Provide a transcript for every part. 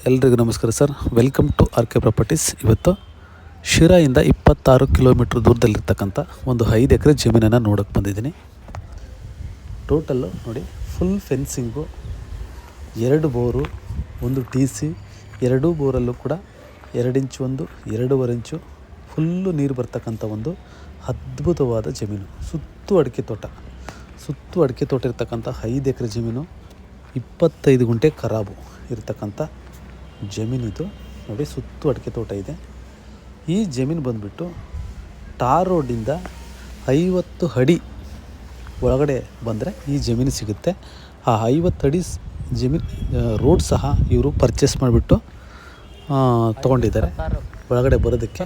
ಎಲ್ರಿಗೂ ನಮಸ್ಕಾರ sir. Welcome to R K properties. ಇವತ್ತು ಶಿರಾಯಿಂದ 26 ಕಿಲೋಮೀಟ್ರ್ ದೂರದಲ್ಲಿರ್ತಕ್ಕಂಥ ಒಂದು 5 ಎಕರೆ ಜಮೀನನ್ನು ನೋಡೋಕ್ಕೆ ಬಂದಿದ್ದೀನಿ. ಟೋಟಲ್ಲು ನೋಡಿ, ಫುಲ್ ಫೆನ್ಸಿಂಗು, 2 ಬೋರು, 1 TC, 2 ಬೋರಲ್ಲೂ ಕೂಡ 2 ಇಂಚು 2.5 ಇಂಚು ಫುಲ್ಲು ನೀರು ಬರ್ತಕ್ಕಂಥ ಒಂದು ಅದ್ಭುತವಾದ ಜಮೀನು. ಸುತ್ತು ಅಡಿಕೆ ತೋಟ ಇರ್ತಕ್ಕಂಥ 5 ಎಕರೆ ಜಮೀನು, 25 ಗುಂಟೆ ಖರಾಬು ಇರ್ತಕ್ಕಂಥ ಜಮೀನಿದು. ನೋಡಿ, ಸುತ್ತು ಅಡಿಕೆ ತೋಟ ಇದೆ. ಈ ಜಮೀನು ಬಂದುಬಿಟ್ಟು ಟಾರ್ ರೋಡಿಂದ 50 ಅಡಿ ಒಳಗಡೆ ಬಂದರೆ ಈ ಜಮೀನು ಸಿಗುತ್ತೆ. ಆ 50 ಅಡಿ ಜಮೀನು ರೋಡ್ ಸಹ ಇವರು ಪರ್ಚೇಸ್ ಮಾಡಿಬಿಟ್ಟು ತೊಗೊಂಡಿದ್ದಾರೆ. ಒಳಗಡೆ ಬರೋದಕ್ಕೆ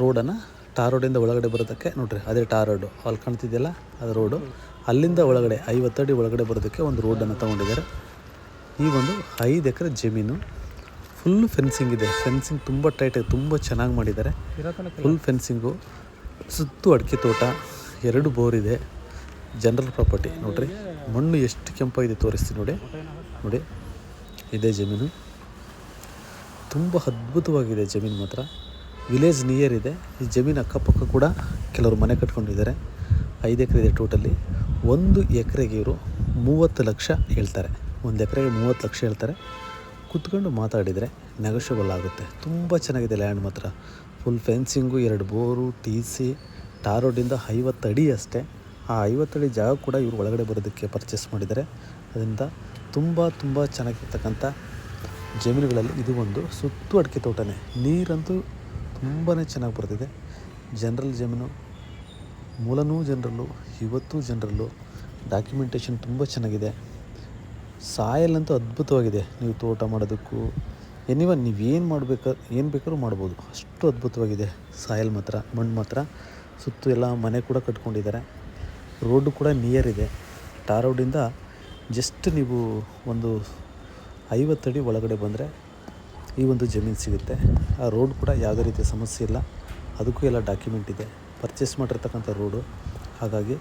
ರೋಡನ್ನು, ಟಾರ್ ರೋಡಿಂದ ಒಳಗಡೆ ಬರೋದಕ್ಕೆ ನೋಡಿರಿ, ಅದೇ ಟಾರ್ ರೋಡು ಅಲ್ಲಿ ಕಾಣ್ತಿದೆಯಲ್ಲ, ಅದು ರೋಡು. ಅಲ್ಲಿಂದ ಒಳಗಡೆ 50 ಅಡಿ ಒಳಗಡೆ ಬರೋದಕ್ಕೆ ಒಂದು ರೋಡನ್ನು ತೊಗೊಂಡಿದ್ದಾರೆ. ಈ ಒಂದು 5 ಎಕರೆ ಜಮೀನು ಫುಲ್ ಫೆನ್ಸಿಂಗ್ ಇದೆ. ಫೆನ್ಸಿಂಗ್ ತುಂಬ ಟೈಟಾಗಿ, ತುಂಬ ಚೆನ್ನಾಗಿ ಮಾಡಿದ್ದಾರೆ. ಫುಲ್ ಫೆನ್ಸಿಂಗು, ಸುತ್ತು ಅಡಿಕೆ ತೋಟ, 2 ಬೋರ್ ಇದೆ. ಜನರಲ್ ಪ್ರಾಪರ್ಟಿ ನೋಡಿರಿ. ಮಣ್ಣು ಎಷ್ಟು ಕೆಂಪಾಗಿದೆ ತೋರಿಸ್ತೀನಿ ನೋಡಿ. ಇದೇ ಜಮೀನು, ತುಂಬ ಅದ್ಭುತವಾಗಿದೆ ಜಮೀನು ಮಾತ್ರ. ವಿಲೇಜ್ ನಿಯರ್ ಇದೆ. ಈ ಜಮೀನು ಅಕ್ಕಪಕ್ಕ ಕೂಡ ಕೆಲವರು ಮನೆ ಕಟ್ಕೊಂಡಿದ್ದಾರೆ. 5 ಎಕರೆ ಇದೆ ಟೋಟಲಿ. 1 ಎಕರೆಗೆ ಇವರು 30 ಲಕ್ಷ ಹೇಳ್ತಾರೆ. 1 ಎಕರೆಗೆ 30 ಲಕ್ಷ ಹೇಳ್ತಾರೆ. ಕೂತ್ಕೊಂಡು ಮಾತಾಡಿದರೆ ನೆಗೋಷಿಯಬಲ್ ಆಗುತ್ತೆ. ತುಂಬ ಚೆನ್ನಾಗಿದೆ ಲ್ಯಾಂಡ್ ಮಾತ್ರ. ಫುಲ್ ಫೆನ್ಸಿಂಗು, 2 ಬೋರು, TC, ಟಾರ್ ರೋಡಿಂದ 50 ಅಡಿ ಅಷ್ಟೇ. ಆ 50 ಅಡಿ ಜಾಗ ಕೂಡ ಇವರು ಒಳಗಡೆ ಬರೋದಕ್ಕೆ ಪರ್ಚೇಸ್ ಮಾಡಿದ್ದಾರೆ. ಅದರಿಂದ ತುಂಬ ಚೆನ್ನಾಗಿರ್ತಕ್ಕಂಥ ಜಮೀನುಗಳಲ್ಲಿ ಇದು ಒಂದು. ಸುತ್ತು ಅಡಿಕೆ ತೋಟನೇ, ನೀರಂತೂ ತುಂಬಾ ಚೆನ್ನಾಗಿ ಬರ್ತಿದೆ. ಜನರಲ್ ಜಮೀನು, ಮೂಲನೂ ಜನರಲ್ಲು, ಇವತ್ತು ಜನರಲ್ಲು. ಡಾಕ್ಯುಮೆಂಟೇಷನ್ ತುಂಬ ಚೆನ್ನಾಗಿದೆ. ಸಾಯಲ್ ಅಂತೂ ಅದ್ಭುತವಾಗಿದೆ. ನೀವು ತೋಟ ಮಾಡೋದಕ್ಕೂ ನೀವೇನು ಏನು ಬೇಕಾದ್ರೂ ಮಾಡ್ಬೋದು, ಅಷ್ಟು ಅದ್ಭುತವಾಗಿದೆ ಸಾಯಲ್ ಮಾತ್ರ. ಮಣ್ಣು ಮಾತ್ರ ಸುತ್ತು ಎಲ್ಲ ಮನೆ ಕೂಡ ಕಟ್ಕೊಂಡಿದ್ದಾರೆ. ರೋಡು ಕೂಡ ನಿಯರ್ ಇದೆ. ಟಾರ್ ರೋಡಿಂದ ಜಸ್ಟ್ ನೀವು ಒಂದು 50 ಅಡಿ ಒಳಗಡೆ ಬಂದರೆ ಈ ಒಂದು ಜಮೀನು ಸಿಗುತ್ತೆ. ಆ ರೋಡ್ ಕೂಡ ಯಾವುದೇ ರೀತಿಯ ಸಮಸ್ಯೆ ಇಲ್ಲ. ಅದಕ್ಕೂ ಎಲ್ಲ ಡಾಕ್ಯುಮೆಂಟ್ ಇದೆ. ಪರ್ಚೇಸ್ ಮಾಡಿರ್ತಕ್ಕಂಥ ರೋಡು. ಹಾಗಾಗಿ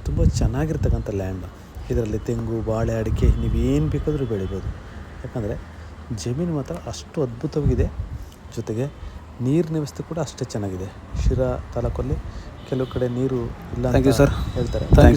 ತುಂಬ ಚೆನ್ನಾಗಿರ್ತಕ್ಕಂಥ ಲ್ಯಾಂಡ್. ಇದರಲ್ಲಿ ತೆಂಗು, ಬಾಳೆ, ಅಡಿಕೆ ನೀವೇನು ಬೇಕಾದರೂ ಬೆಳಿಬೋದು. ಯಾಕಂದರೆ ಜಮೀನು ಮಾತ್ರ ಅಷ್ಟು ಅದ್ಭುತವಾಗಿದೆ. ಜೊತೆಗೆ ನೀರಿನ ವ್ಯವಸ್ಥೆ ಕೂಡ ಅಷ್ಟೇ ಚೆನ್ನಾಗಿದೆ. ಶಿರಾ ತಾಲೂಕಲ್ಲಿ ಕೆಲವು ಕಡೆ ನೀರು ಇಲ್ಲ ಅಂತ ಹೇಳ್ತಾರೆ.